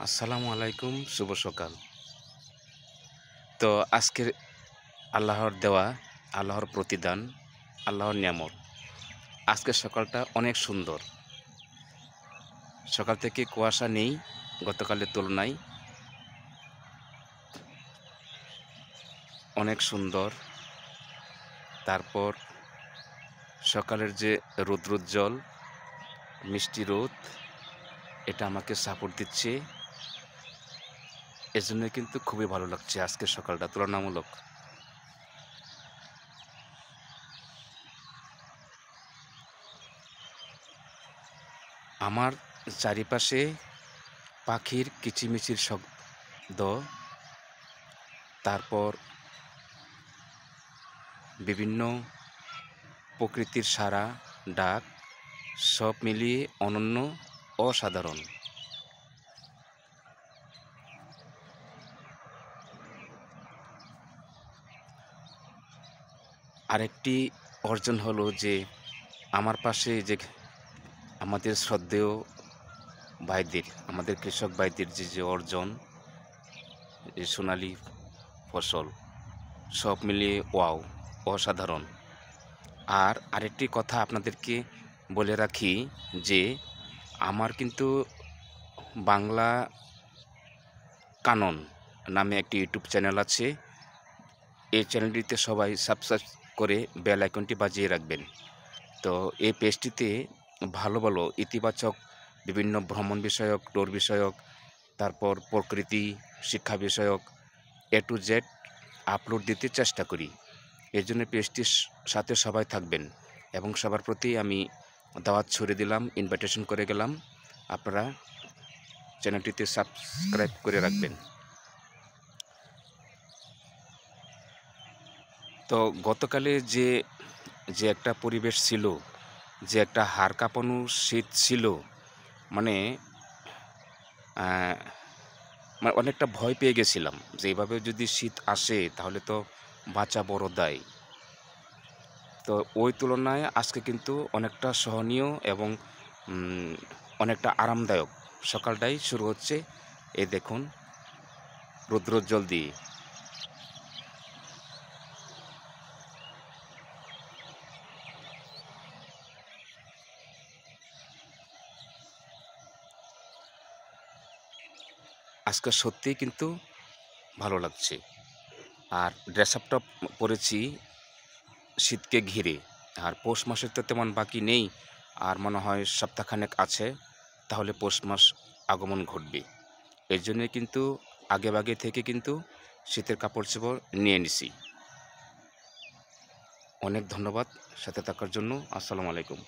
আসসালামু আলাইকুম, শুভ সকাল। তো আজকের আল্লাহর দেওয়া, আল্লাহর প্রতিদান, আল্লাহর নিয়ামত। আজকের সকালটা অনেক সুন্দর। সকাল থেকে কুয়াশা নেই গতকালের তুলনায়। অনেক সুন্দর। তারপর সকালের যে রৌদ্রোজ্জ্বল মিষ্টি রোদ, এটা আমাকে সাপোর্ট দিচ্ছে। এজন্য কিন্তু খুবই ভালো লাগছে আজকের সকালটা তুলনামূলক। আমার চারিপাশে পাখির কিচিমিচির শব্দ, তারপর বিভিন্ন প্রকৃতির সাড়া, ডাক, সব মিলিয়ে অনন্য, অসাধারণ। আরেকটি অর্জন হলো যে আমার পাশে যে আমাদের শ্রদ্ধেয় ভাইদের, আমাদের কৃষক ভাইদের যে অর্জন, যে সোনালী ফসল, সব মিলিয়ে ওয়াও, অসাধারণ। আর আরেকটি কথা আপনাদেরকে বলে রাখি যে আমার কিন্তু বাংলা কানন নামে একটি ইউটিউব চ্যানেল আছে। এই চ্যানেলটিতে সবাই সাবস্ক্রাইব করে বেল আইকনটি বাজিয়ে রাখবেন। তো এই পেজটিতে ভালো ভালো ইতিবাচক বিভিন্ন ভ্রমণ বিষয়ক, ট্যুর বিষয়ক, তারপর প্রকৃতি, শিক্ষা বিষয়ক A to Z আপলোড দিতে চেষ্টা করি। এর জন্য পেজটির সাথে সবাই থাকবেন এবং সবার প্রতি আমি দাওয়াত ছড়িয়ে দিলাম, ইনভাইটেশন করে গেলাম, আপনারা চ্যানেলটিতে সাবস্ক্রাইব করে রাখবেন। তো গতকালে যে যে একটা পরিবেশ ছিল, যে একটা হাড় কাঁপানো শীত ছিল, মানে অনেকটা ভয় পেয়ে গেছিলাম যে এভাবে যদি শীত আসে তাহলে তো বাঁচা বড় দায়। তো ওই তুলনায় আজকে কিন্তু অনেকটা সহনীয় এবং অনেকটা আরামদায়ক সকালটাই শুরু হচ্ছে। এই দেখুন রৌদ্রোজ্জ্বল দিয়ে। আজকে সত্যিই কিন্তু ভালো লাগছে। আর ড্রেস আপটা পরেছি শীতকে ঘিরে। আর পৌষ মাসের তো তেমন বাকি নেই, আর মনে হয় সপ্তাহখানেক আছে, তাহলে পৌষ মাস আগমন ঘটবে। এর জন্যে কিন্তু আগেভাগে থেকে কিন্তু শীতের কাপড় চোপড় নিয়ে নিছি। অনেক ধন্যবাদ সাথে থাকার জন্য। আসসালামু আলাইকুম।